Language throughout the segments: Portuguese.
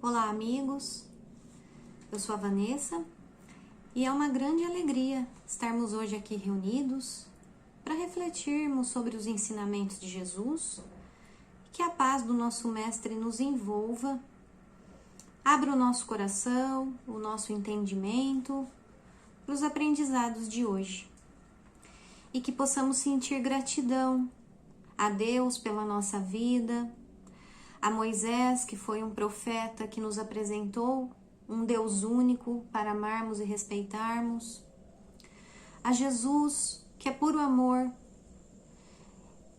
Olá, amigos. Eu sou a Vanessa e é uma grande alegria estarmos hoje aqui reunidos para refletirmos sobre os ensinamentos de Jesus, que a paz do nosso Mestre nos envolva, abra o nosso coração, o nosso entendimento para os aprendizados de hoje e que possamos sentir gratidão a Deus pela nossa vida, a Moisés, que foi um profeta que nos apresentou um Deus único para amarmos e respeitarmos, a Jesus, que é puro amor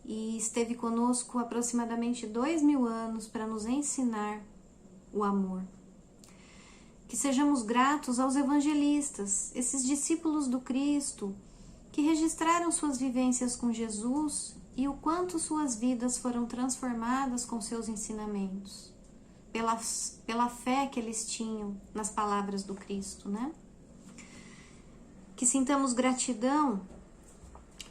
e esteve conosco aproximadamente 2000 anos para nos ensinar o amor. Que sejamos gratos aos evangelistas, esses discípulos do Cristo, que registraram suas vivências com Jesus e o quanto suas vidas foram transformadas com seus ensinamentos, pela fé que eles tinham nas palavras do Cristo, né? Que sintamos gratidão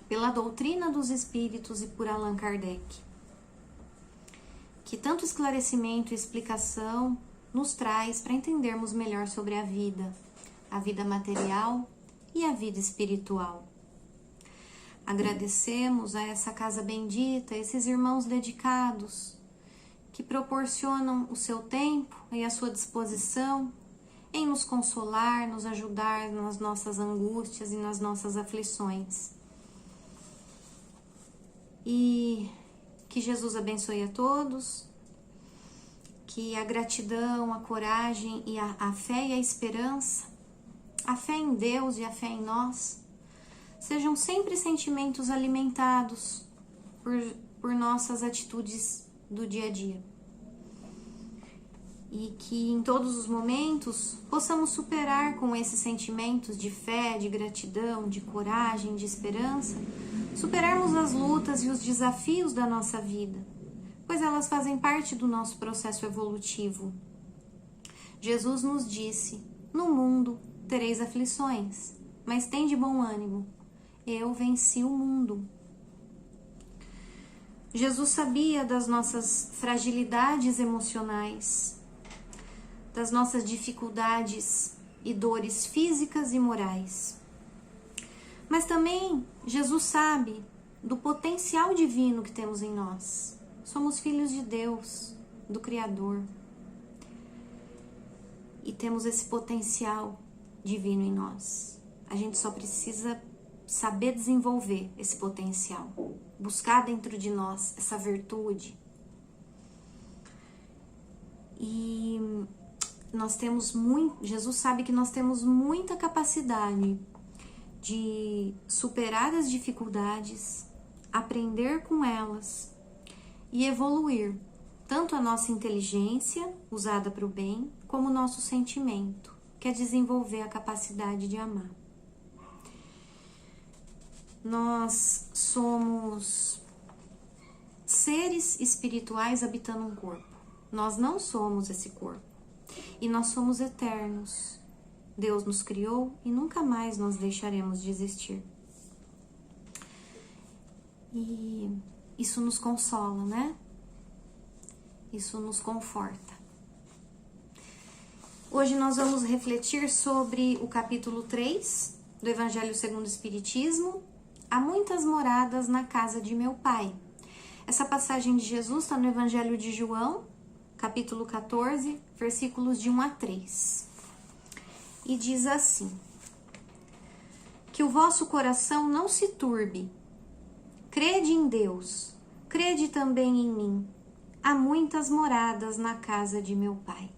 pela doutrina dos Espíritos e por Allan Kardec. Que tanto esclarecimento e explicação nos traz para entendermos melhor sobre a vida material e a vida espiritual. Agradecemos a essa casa bendita, esses irmãos dedicados que proporcionam o seu tempo e a sua disposição em nos consolar, nos ajudar nas nossas angústias e nas nossas aflições. E que Jesus abençoe a todos, que a gratidão, a coragem e a fé e a esperança, a fé em Deus e a fé em nós, sejam sempre sentimentos alimentados por nossas atitudes do dia a dia. E que em todos os momentos possamos superar com esses sentimentos de fé, de gratidão, de coragem, de esperança, superarmos as lutas e os desafios da nossa vida, pois elas fazem parte do nosso processo evolutivo. Jesus nos disse: no mundo tereis aflições, mas tende bom ânimo. Eu venci o mundo. Jesus sabia das nossas fragilidades emocionais, das nossas dificuldades e dores físicas e morais. Mas também Jesus sabe do potencial divino que temos em nós. Somos filhos de Deus, do Criador. E temos esse potencial divino em nós. A gente só precisa saber desenvolver esse potencial, buscar dentro de nós essa virtude. E nós temos Jesus sabe que nós temos muita capacidade de superar as dificuldades, aprender com elas e evoluir tanto a nossa inteligência, usada para o bem, como o nosso sentimento, que é desenvolver a capacidade de amar. Nós somos seres espirituais habitando um corpo. Nós não somos esse corpo. E nós somos eternos. Deus nos criou e nunca mais nós deixaremos de existir. E isso nos consola, né? Isso nos conforta. Hoje nós vamos refletir sobre o capítulo 3 do Evangelho segundo o Espiritismo. Há muitas moradas na casa de meu Pai. Essa passagem de Jesus está no Evangelho de João, capítulo 14, versículos de 1 a 3. E diz assim: que o vosso coração não se turbe. Crede em Deus, crede também em mim. Há muitas moradas na casa de meu Pai.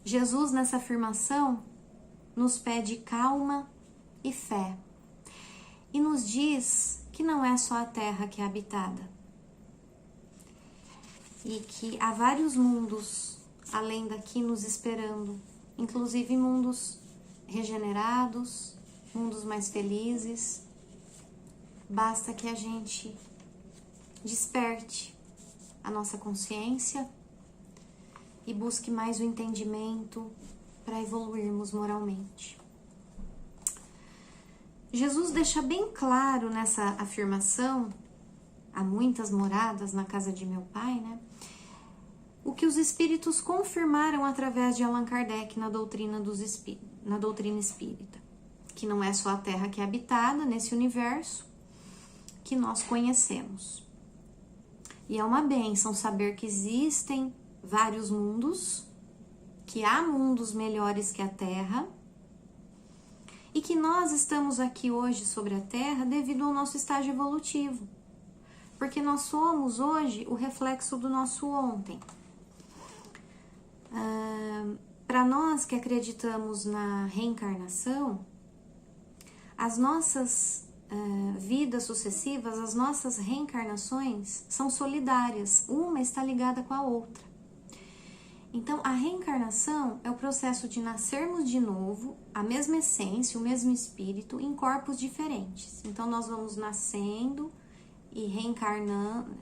Jesus, nessa afirmação, nos pede calma e fé. E nos diz que não é só a terra que é habitada. E que há vários mundos além daqui nos esperando. Inclusive mundos regenerados, mundos mais felizes. Basta que a gente desperte a nossa consciência e busque mais o entendimento para evoluirmos moralmente. Jesus deixa bem claro nessa afirmação, há muitas moradas na casa de meu Pai, né? O que os espíritos confirmaram através de Allan Kardec na doutrina espírita, que não é só a Terra que é habitada nesse universo que nós conhecemos. E é uma bênção saber que existem vários mundos, que há mundos melhores que a Terra, e que nós estamos aqui hoje sobre a Terra devido ao nosso estágio evolutivo, porque nós somos hoje o reflexo do nosso ontem. Para nós que acreditamos na reencarnação, as nossas vidas sucessivas, as nossas reencarnações são solidárias, uma está ligada com a outra. Então, a reencarnação é o processo de nascermos de novo, a mesma essência, o mesmo espírito, em corpos diferentes. Então, nós vamos nascendo e reencarnando,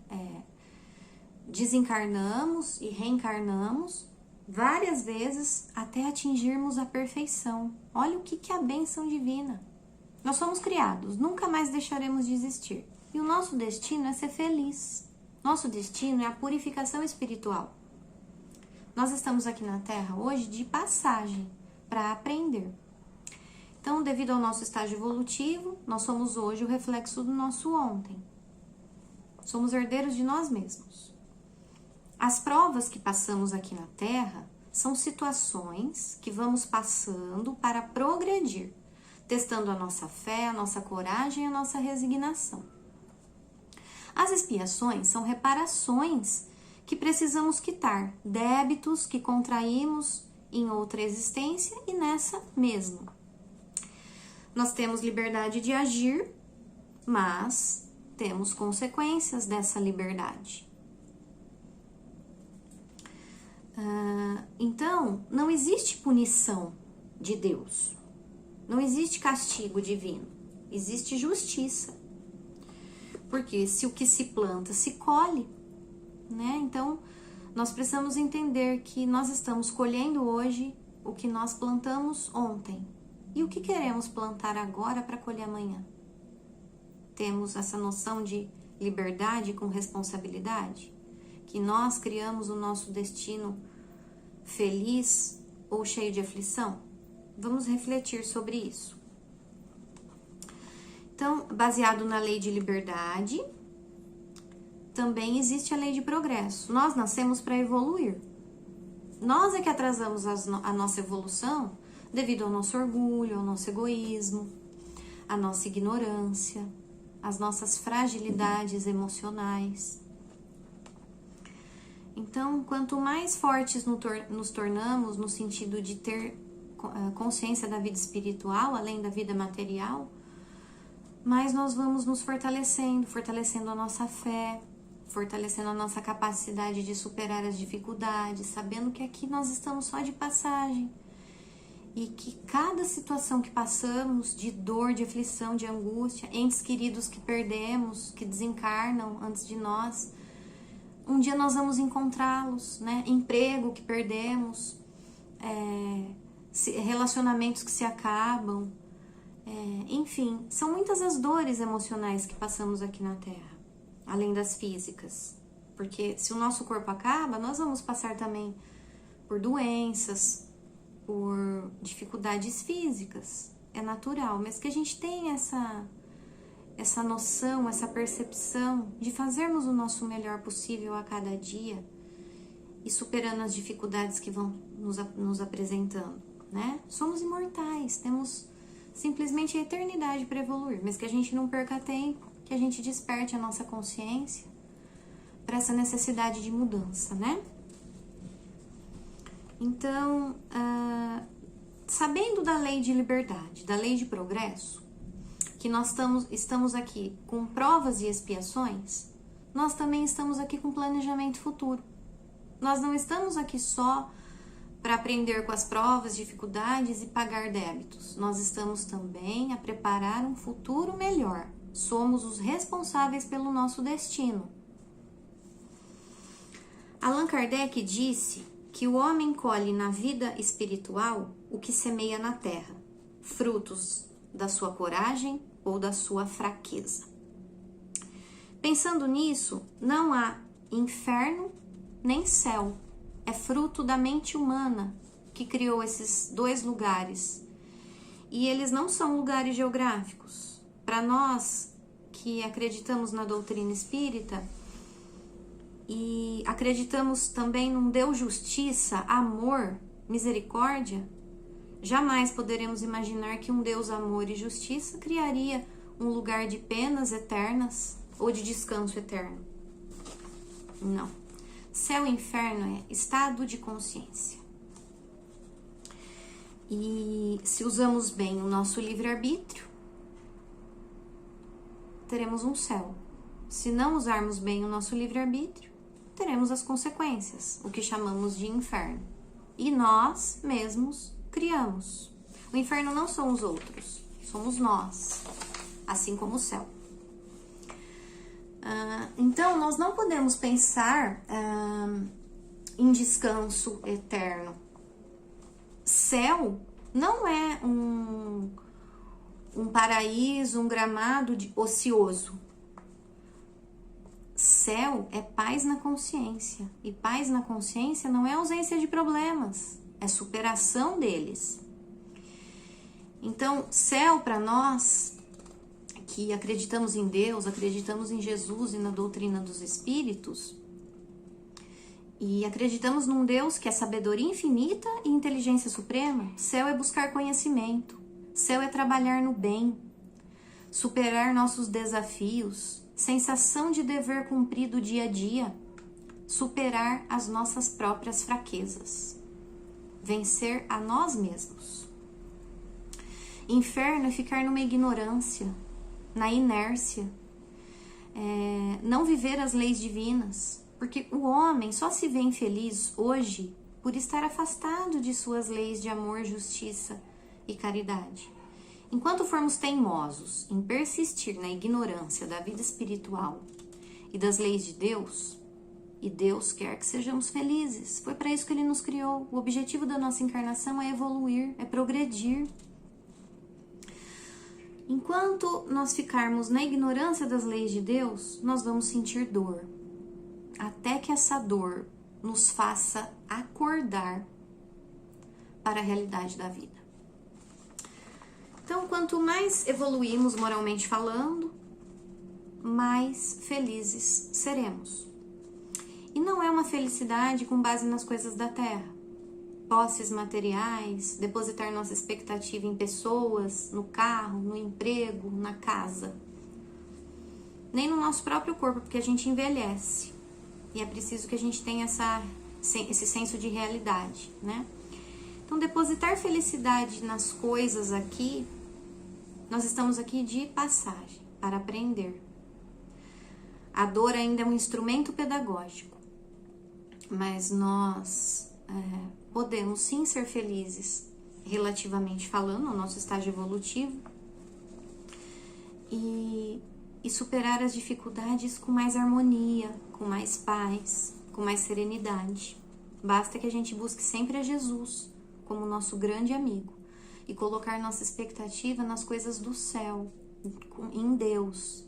desencarnamos e reencarnamos várias vezes até atingirmos a perfeição. Olha o que é a bênção divina. Nós somos criados, nunca mais deixaremos de existir. E o nosso destino é ser feliz. Nosso destino é a purificação espiritual. Nós estamos aqui na Terra hoje de passagem para aprender. Então, devido ao nosso estágio evolutivo, nós somos hoje o reflexo do nosso ontem. Somos herdeiros de nós mesmos. As provas que passamos aqui na Terra são situações que vamos passando para progredir, testando a nossa fé, a nossa coragem e a nossa resignação. As expiações são reparações que precisamos quitar, débitos que contraímos em outra existência e nessa mesma. Nós temos liberdade de agir, mas temos consequências dessa liberdade. Então, não existe punição de Deus, não existe castigo divino, existe justiça. Porque se o que se planta se colhe, né? Então, nós precisamos entender que nós estamos colhendo hoje o que nós plantamos ontem. E o que queremos plantar agora para colher amanhã? Temos essa noção de liberdade com responsabilidade? Que nós criamos o nosso destino feliz ou cheio de aflição? Vamos refletir sobre isso. Então, baseado na lei de liberdade, também existe a lei de progresso. Nós nascemos para evoluir. Nós é que atrasamos a nossa evolução devido ao nosso orgulho, ao nosso egoísmo, à nossa ignorância, às nossas fragilidades emocionais. Então, quanto mais fortes nos tornamos no sentido de ter consciência da vida espiritual, além da vida material, mais nós vamos nos fortalecendo a nossa fé, fortalecendo a nossa capacidade de superar as dificuldades, sabendo que aqui nós estamos só de passagem e que cada situação que passamos, de dor, de aflição, de angústia, entes queridos que perdemos, que desencarnam antes de nós, um dia nós vamos encontrá-los, né? Emprego que perdemos, relacionamentos que se acabam, enfim, são muitas as dores emocionais que passamos aqui na Terra, além das físicas, porque se o nosso corpo acaba, nós vamos passar também por doenças, por dificuldades físicas, é natural, mas que a gente tenha essa noção, essa percepção de fazermos o nosso melhor possível a cada dia e superando as dificuldades que vão nos apresentando, né? Somos imortais, temos simplesmente a eternidade para evoluir, mas que a gente não perca tempo, que a gente desperte a nossa consciência para essa necessidade de mudança, né? Então, sabendo da lei de liberdade, da lei de progresso, que nós estamos aqui com provas e expiações, nós também estamos aqui com planejamento futuro. Nós não estamos aqui só para aprender com as provas, dificuldades e pagar débitos. Nós estamos também a preparar um futuro melhor. Somos os responsáveis pelo nosso destino. Allan Kardec disse que o homem colhe na vida espiritual o que semeia na terra, frutos da sua coragem ou da sua fraqueza. Pensando nisso, não há inferno nem céu, é fruto da mente humana que criou esses dois lugares. E eles não são lugares geográficos. Para nós que acreditamos na doutrina espírita e acreditamos também num Deus justiça, amor, misericórdia, jamais poderemos imaginar que um Deus amor e justiça criaria um lugar de penas eternas ou de descanso eterno. Não. Céu e inferno é estado de consciência. E se usamos bem o nosso livre-arbítrio, teremos um céu. Se não usarmos bem o nosso livre-arbítrio, teremos as consequências, o que chamamos de inferno. E nós mesmos criamos. O inferno não são os outros, somos nós, assim como o céu. Então, nós não podemos pensar em descanso eterno. Céu não é um paraíso, um gramado ocioso. Céu é paz na consciência. E paz na consciência não é ausência de problemas, é superação deles. Então, céu para nós, que acreditamos em Deus, acreditamos em Jesus e na doutrina dos Espíritos, e acreditamos num Deus que é sabedoria infinita e inteligência suprema, céu é buscar conhecimento, céu é trabalhar no bem, superar nossos desafios, sensação de dever cumprido dia a dia, superar as nossas próprias fraquezas, vencer a nós mesmos. Inferno é ficar numa ignorância, na inércia, não viver as leis divinas, porque o homem só se vê infeliz hoje por estar afastado de suas leis de amor, justiça e caridade. Enquanto formos teimosos em persistir na ignorância da vida espiritual e das leis de Deus, e Deus quer que sejamos felizes, foi para isso que Ele nos criou. O objetivo da nossa encarnação é evoluir, é progredir. Enquanto nós ficarmos na ignorância das leis de Deus, nós vamos sentir dor, até que essa dor nos faça acordar para a realidade da vida. Então, quanto mais evoluímos moralmente falando, mais felizes seremos. E não é uma felicidade com base nas coisas da terra, posses materiais, depositar nossa expectativa em pessoas, no carro, no emprego, na casa. Nem no nosso próprio corpo, porque a gente envelhece. E é preciso que a gente tenha esse senso de realidade, né? Então, depositar felicidade nas coisas aqui, nós estamos aqui de passagem, para aprender. A dor ainda é um instrumento pedagógico, mas nós podemos sim ser felizes, relativamente falando, no nosso estágio evolutivo, e superar as dificuldades com mais harmonia, com mais paz, com mais serenidade. Basta que a gente busque sempre a Jesus como nosso grande amigo e colocar nossa expectativa nas coisas do céu, em Deus,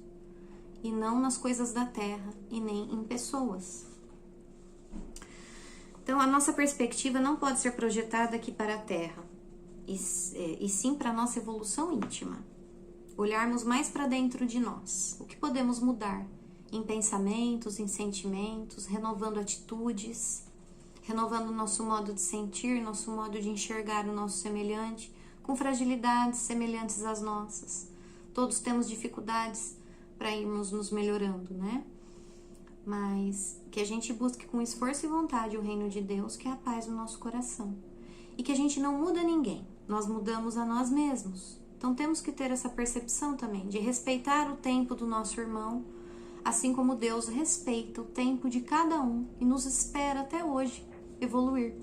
e não nas coisas da terra e nem em pessoas. Então, a nossa perspectiva não pode ser projetada aqui para a terra, e sim para a nossa evolução íntima. Olharmos mais para dentro de nós. O que podemos mudar em pensamentos, em sentimentos, renovando atitudes, renovando nosso modo de sentir, nosso modo de enxergar o nosso semelhante, com fragilidades semelhantes às nossas. Todos temos dificuldades para irmos nos melhorando, né? Mas que a gente busque com esforço e vontade o reino de Deus, que é a paz no nosso coração. E que a gente não muda ninguém, nós mudamos a nós mesmos. Então temos que ter essa percepção também, de respeitar o tempo do nosso irmão, assim como Deus respeita o tempo de cada um e nos espera até hoje evoluir.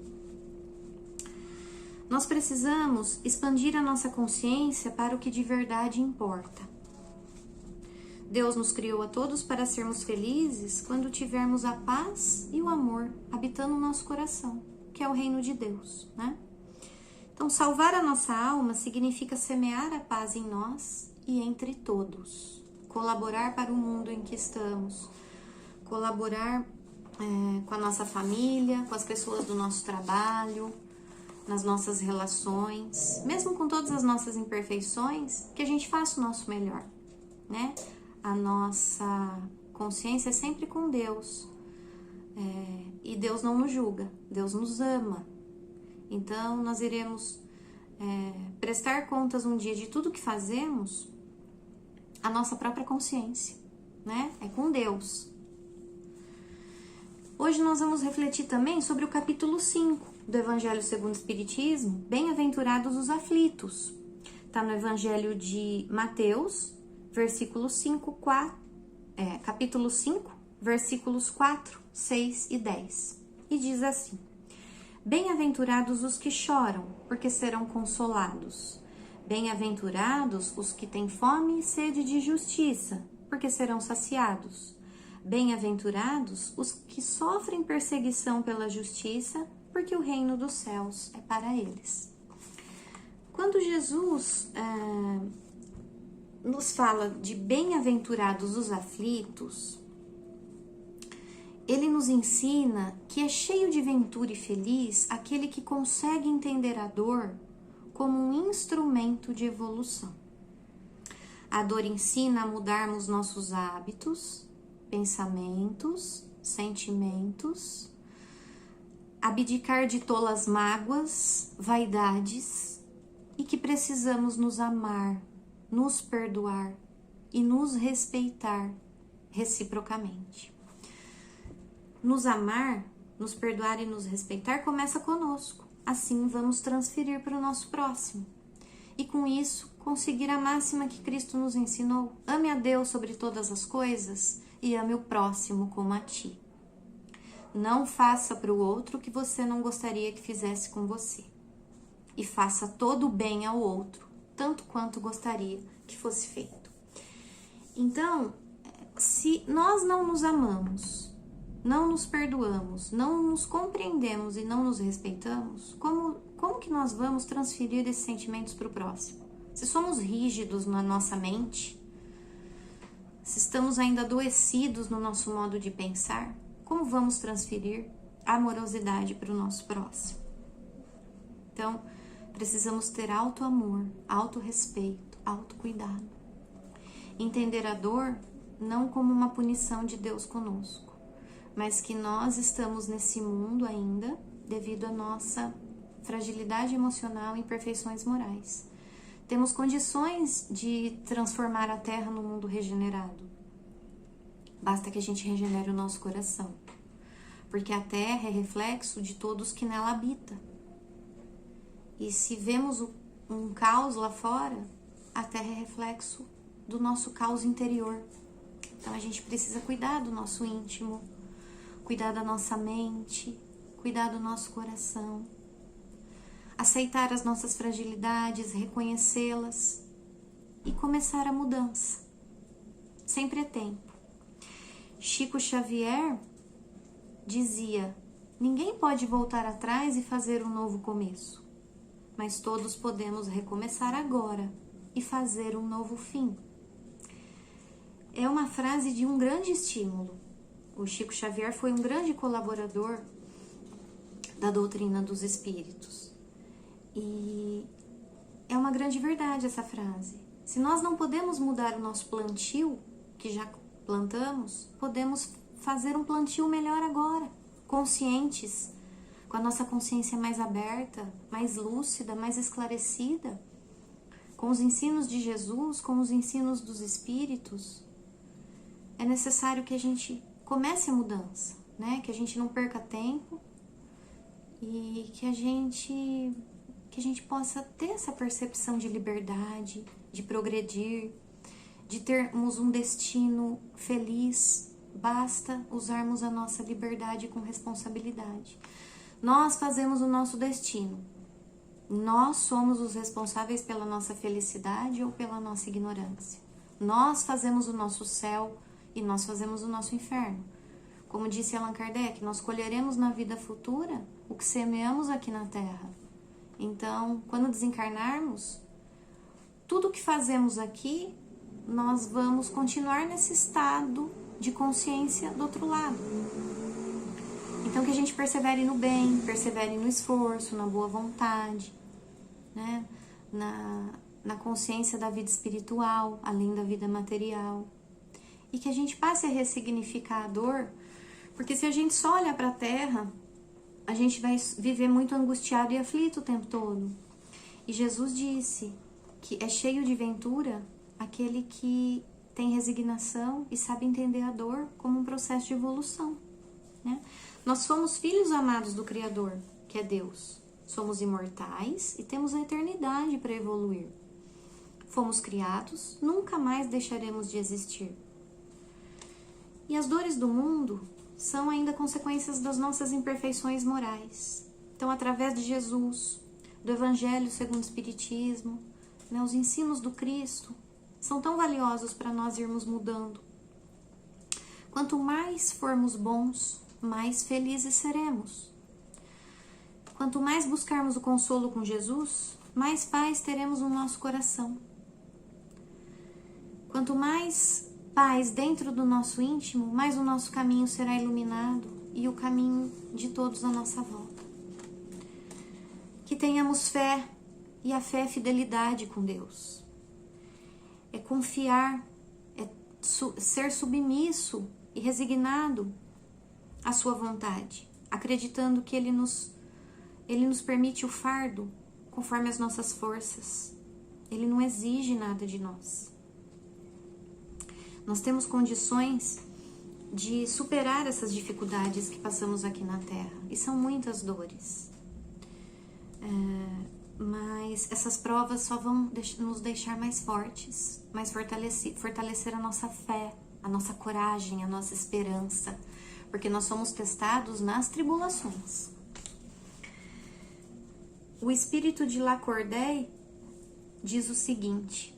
Nós precisamos expandir a nossa consciência para o que de verdade importa. Deus nos criou a todos para sermos felizes quando tivermos a paz e o amor habitando o nosso coração, que é o reino de Deus, né? Então, salvar a nossa alma significa semear a paz em nós e entre todos, colaborar para o mundo em que estamos, colaborar com a nossa família, com as pessoas do nosso trabalho, nas nossas relações, mesmo com todas as nossas imperfeições, que a gente faça o nosso melhor, né? A nossa consciência é sempre com Deus, e Deus não nos julga, Deus nos ama. Então, nós iremos prestar contas um dia de tudo que fazemos à nossa própria consciência, né? É com Deus. Hoje nós vamos refletir também sobre o capítulo 5 do Evangelho segundo o Espiritismo, Bem-aventurados os aflitos. Está no Evangelho de Mateus, capítulo 5, versículos 4, 6 e 10. E diz assim: Bem-aventurados os que choram, porque serão consolados. Bem-aventurados os que têm fome e sede de justiça, porque serão saciados. Bem-aventurados os que sofrem perseguição pela justiça, porque o reino dos céus é para eles. Quando Jesus nos fala de bem-aventurados os aflitos, ele nos ensina que é cheio de ventura e feliz aquele que consegue entender a dor como um instrumento de evolução. A dor ensina a mudarmos nossos hábitos, pensamentos, sentimentos, abdicar de tolas mágoas, vaidades, e que precisamos nos amar, nos perdoar e nos respeitar reciprocamente. Nos amar, nos perdoar e nos respeitar começa conosco. Assim vamos transferir para o nosso próximo. E com isso, conseguir a máxima que Cristo nos ensinou: ame a Deus sobre todas as coisas e ame o próximo como a ti. Não faça para o outro o que você não gostaria que fizesse com você. E faça todo o bem ao outro, tanto quanto gostaria que fosse feito. Então, se nós não nos amamos, não nos perdoamos, não nos compreendemos e não nos respeitamos, como que nós vamos transferir esses sentimentos para o próximo? Se somos rígidos na nossa mente, se estamos ainda adoecidos no nosso modo de pensar, como vamos transferir amorosidade para o nosso próximo? Então, precisamos ter auto-amor, auto-respeito, auto-cuidado. Entender a dor não como uma punição de Deus conosco, mas que nós estamos nesse mundo ainda devido à nossa fragilidade emocional e imperfeições morais. Temos condições de transformar a Terra num mundo regenerado. Basta que a gente regenere o nosso coração, porque a Terra é reflexo de todos que nela habitam. E se vemos um caos lá fora, a Terra é reflexo do nosso caos interior. Então a gente precisa cuidar do nosso íntimo, cuidar da nossa mente, cuidar do nosso coração, aceitar as nossas fragilidades, reconhecê-las e começar a mudança. Sempre é tempo. Chico Xavier dizia: ninguém pode voltar atrás e fazer um novo começo, mas todos podemos recomeçar agora e fazer um novo fim. É uma frase de um grande estímulo. O Chico Xavier foi um grande colaborador da doutrina dos espíritos. E é uma grande verdade essa frase. Se nós não podemos mudar o nosso plantio, que já plantamos, podemos fazer um plantio melhor agora, conscientes, com a nossa consciência mais aberta, mais lúcida, mais esclarecida, com os ensinos de Jesus, com os ensinos dos espíritos. É necessário que a gente comece a mudança, né? Que a gente não perca tempo e que a gente possa ter essa percepção de liberdade, de progredir, de termos um destino feliz. Basta usarmos a nossa liberdade com responsabilidade. Nós fazemos o nosso destino. Nós somos os responsáveis pela nossa felicidade ou pela nossa ignorância. Nós fazemos o nosso céu e nós fazemos o nosso inferno. Como disse Allan Kardec, nós colheremos na vida futura o que semeamos aqui na Terra. Então, quando desencarnarmos, tudo o que fazemos aqui, nós vamos continuar nesse estado de consciência do outro lado. Então, que a gente persevere no bem, persevere no esforço, na boa vontade, né? Na consciência da vida espiritual, além da vida material. E que a gente passe a ressignificar a dor, porque se a gente só olha para a Terra, a gente vai viver muito angustiado e aflito o tempo todo. E Jesus disse que é cheio de ventura aquele que tem resignação e sabe entender a dor como um processo de evolução, né? Nós somos filhos amados do Criador, que é Deus. Somos imortais e temos a eternidade para evoluir. Fomos criados, nunca mais deixaremos de existir. E as dores do mundo são ainda consequências das nossas imperfeições morais. Então, através de Jesus, do Evangelho segundo o Espiritismo, né, os ensinos do Cristo, são tão valiosos para nós irmos mudando. Quanto mais formos bons, mais felizes seremos. Quanto mais buscarmos o consolo com Jesus, mais paz teremos no nosso coração. Quanto mais paz dentro do nosso íntimo, mais o nosso caminho será iluminado e o caminho de todos à nossa volta. Que tenhamos fé, e a fé é fidelidade com Deus. É confiar, é ser submisso e resignado à sua vontade, acreditando que Ele nos permite o fardo conforme as nossas forças. Ele não exige nada de nós. Nós temos condições de superar essas dificuldades que passamos aqui na Terra. E são muitas dores. Mas essas provas só vão nos deixar mais fortes, mais fortalecer a nossa fé, a nossa coragem, a nossa esperança. Porque nós somos testados nas tribulações. O espírito de Lacordaire diz o seguinte: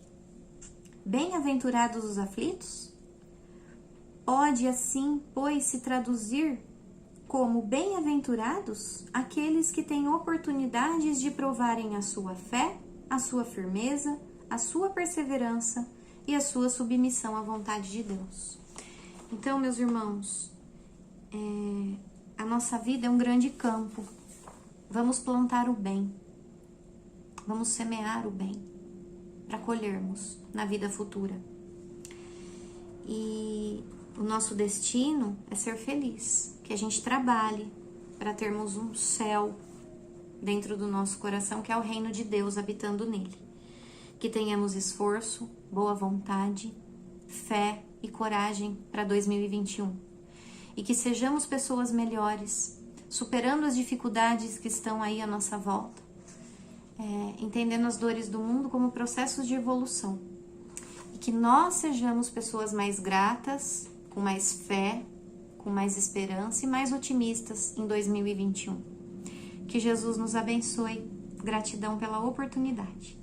bem-aventurados os aflitos? Pode assim, pois, se traduzir como bem-aventurados aqueles que têm oportunidades de provarem a sua fé, a sua firmeza, a sua perseverança e a sua submissão à vontade de Deus. Então, meus irmãos, a nossa vida é um grande campo. Vamos plantar o bem. Vamos semear o bem para colhermos na vida futura. E o nosso destino é ser feliz, que a gente trabalhe para termos um céu dentro do nosso coração, que é o reino de Deus habitando nele. Que tenhamos esforço, boa vontade, fé e coragem para 2021. E que sejamos pessoas melhores, superando as dificuldades que estão aí à nossa volta, entendendo as dores do mundo como processos de evolução. E que nós sejamos pessoas mais gratas, com mais fé, com mais esperança e mais otimistas em 2021. Que Jesus nos abençoe. Gratidão pela oportunidade.